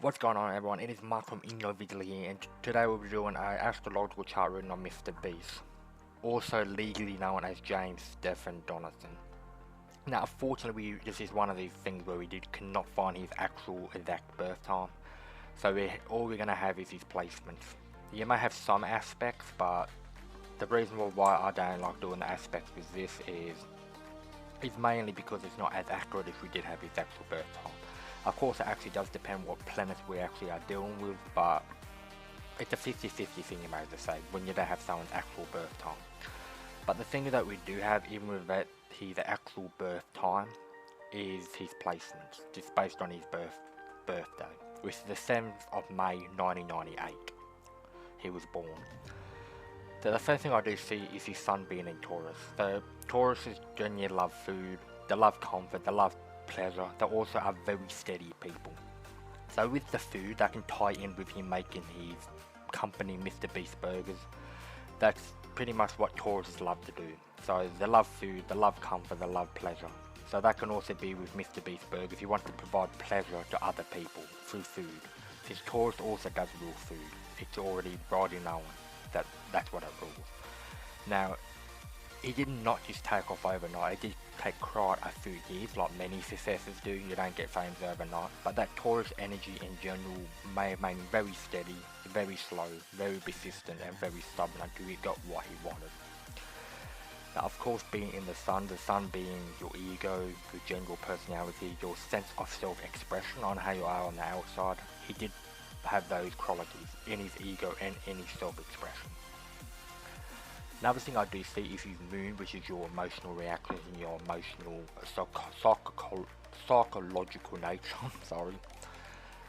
What's going on, everyone? It is Mark from In Your Vigil here, and today we'll be doing an astrological chart written on Mr. Beast, also legally known as James Stephen Donaldson. Now, unfortunately, this is one of these things where cannot find his actual exact birth time, so all we're going to have is his placements. You may have some aspects, but the reason why I don't like doing the aspects with this is mainly because it's not as accurate if we did have his actual birth time. Of course, it actually does depend what planets we actually are dealing with, but it's a 50-50 thing, you may as well say, when you don't have someone's actual birth time. But the thing that we do have, even with that, his actual birth time, is his placements, just based on his birthday, which is the 7th of May 1998. He was born. So the first thing I do see is his sun being in Taurus. So Tauruses generally love food, they love comfort, they love pleasure. They also are very steady people. So with the food, that can tie in with him making his company MrBeast's Burgers. That's pretty much what Tauruses love to do. So they love food, they love comfort, they love pleasure. So that can also be with MrBeast's Burgers. If you want to provide pleasure to other people through food. Since Taurus also does real food, it's already widely known that that's what it rules. Now, he did not just take off overnight, he did take quite a few years, like many successors do. You don't get famous overnight, but that Taurus energy in general may have made him very steady, very slow, very persistent, and very stubborn until he got what he wanted. Now, of course, being in the sun being your ego, your general personality, your sense of self-expression on how you are on the outside, he did have those qualities in his ego and in his self-expression. Another thing I do see is his moon, which is your emotional reactions and your emotional psychological nature. Sorry,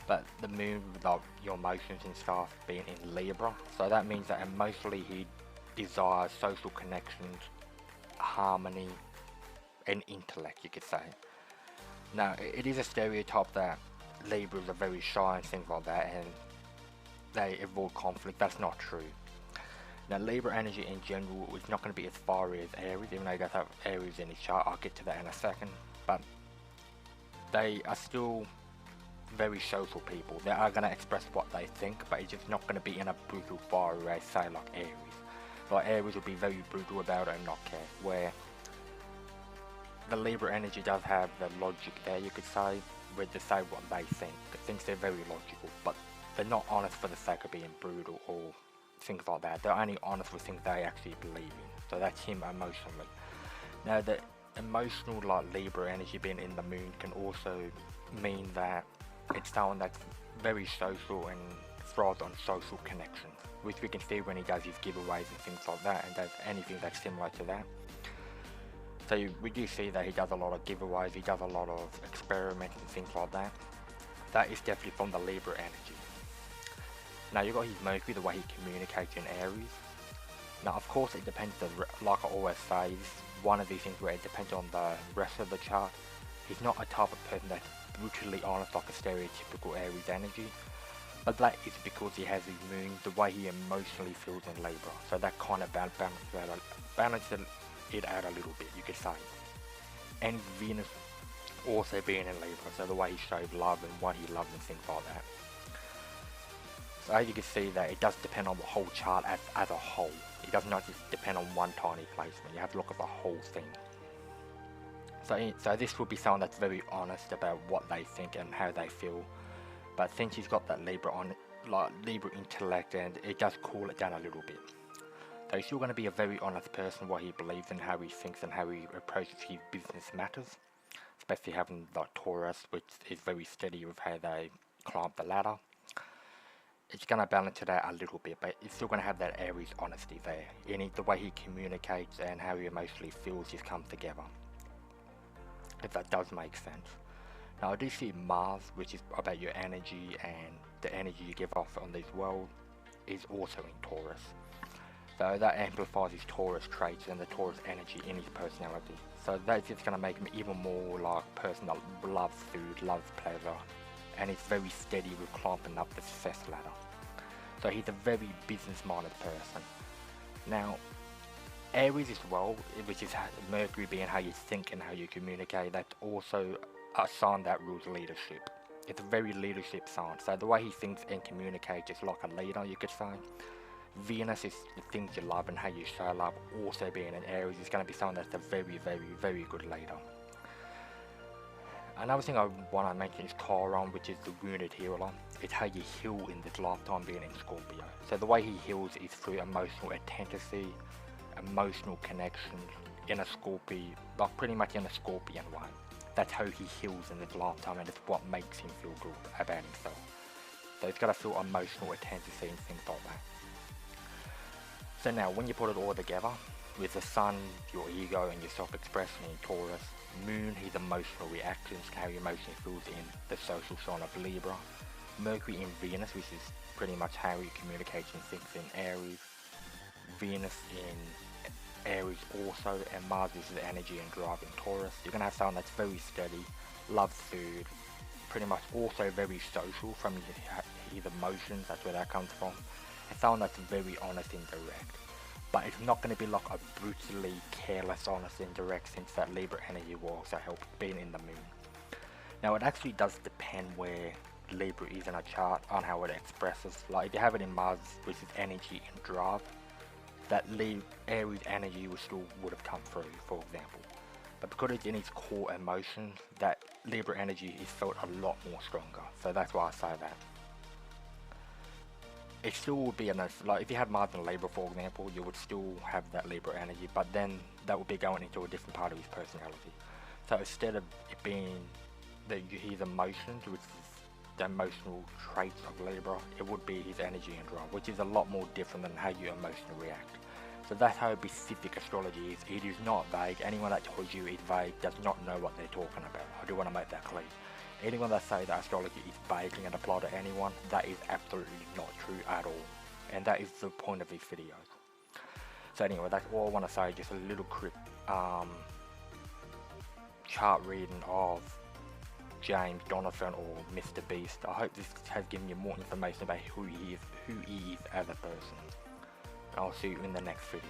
but the moon with like your emotions and stuff being in Libra, so that means that emotionally he desires social connections, harmony, and intellect, you could say. Now, it is a stereotype that Libras are very shy and things like that, and they avoid conflict. That's not true. Now, Libra energy in general is not going to be as fiery as Aries, even though he does have Aries in his chart. I'll get to that in a second. But they are still very social people. They are going to express what they think, but it's just not going to be in a brutal, fiery way, say like Aries. Like Aries will be very brutal about it and not care. Where the Libra energy does have the logic there, you could say, where they say what they think. It thinks they're very logical, but they're not honest for the sake of being brutal or things like that. They're only honest with things they actually believe in. So that's him emotionally. Now, the emotional like Libra energy being in the moon can also mean that it's someone that's very social and thrives on social connections, which we can see when he does his giveaways and things like that, and does anything that's similar to that. So we do see that he does a lot of giveaways, he does a lot of experiments and things like that. That is definitely from the Libra energy. Now, you've got his Mercury, the way he communicates in Aries. Now, of course, it depends, like I always say, this is one of these things where it depends on the rest of the chart. He's not a type of person that's brutally honest like a stereotypical Aries energy, but that is because he has his moon, the way he emotionally feels in Libra. So that kind of balances it out a little bit, you could say. And Venus also being in Libra, so the way he shows love and what he loves and things like that. So as you can see that it does depend on the whole chart as a whole. It does not just depend on one tiny placement. You have to look at the whole thing. So this would be someone that's very honest about what they think and how they feel. But since he's got that Libra intellect, and it does cool it down a little bit. So he's still going to be a very honest person, what he believes and how he thinks and how he approaches his business matters. Especially having like Taurus, which is very steady with how they climb the ladder. It's going to balance it out a little bit, but it's still going to have that Aries honesty there. The way he communicates and how he emotionally feels just come together. If that does make sense. Now, I do see Mars, which is about your energy and the energy you give off on this world, is also in Taurus. So that amplifies his Taurus traits and the Taurus energy in his personality. So that's just going to make him even more like a person that loves food, loves pleasure, and is very steady with climbing up the success ladder. So he's a very business-minded person. Now, Aries as well, which is Mercury being how you think and how you communicate, that's also a sign that rules leadership. it's a very leadership sign. So the way he thinks and communicates is like a leader, you could say. Venus is the things you love and how you show love. Also being in Aries is going to be someone that's a very, very, very good leader. Another thing I want to mention is Chiron, which is the wounded healer. It's how you heal in this lifetime being in Scorpio. So the way he heals is through emotional intensity, emotional connection in a Scorpio, like pretty much in a Scorpion way. That's how he heals in this lifetime, and it's what makes him feel good about himself. So he's got to feel emotional intensity and things like that. So now, when you put it all together, with the Sun, your ego and your self-expression in Taurus, Moon, his emotional reactions, how your emotion feels in the social sign of Libra, Mercury in Venus, which is pretty much how he communicates and thinks in Aries, Venus in Aries also, and Mars is the energy and drive in Taurus. You're going to have someone that's very steady, loves food, pretty much also very social from his emotions, that's where that comes from. And someone that's very honest and direct. But it's not going to be like a brutally careless, honest and direct, since that Libra energy will also help being in the Moon. Now it actually does depend where Libra is in a chart on how it expresses. Like if you have it in Mars, which is energy and drive, that Aries energy would have come through, for example. But because it's in its core emotions, that Libra energy is felt a lot more stronger. So that's why I say that. It still would be enough, like if you had Mars in Libra, for example, you would still have that Libra energy, but then that would be going into a different part of his personality. So instead of it being his emotions, which is the emotional traits of Libra, it would be his energy and drive, which is a lot more different than how you emotionally react. So that's how specific astrology is. It is not vague. Anyone that tells you it's vague does not know what they're talking about. I do want to make that clear. Anyone that says that astrology is vague and apply to anyone, that is absolutely not true at all. And that is the point of these videos. So anyway, that's all I want to say, just a little quick chart reading of James Donovan or MrBeast. I hope this has given you more information about who he is as a person. I'll see you in the next video.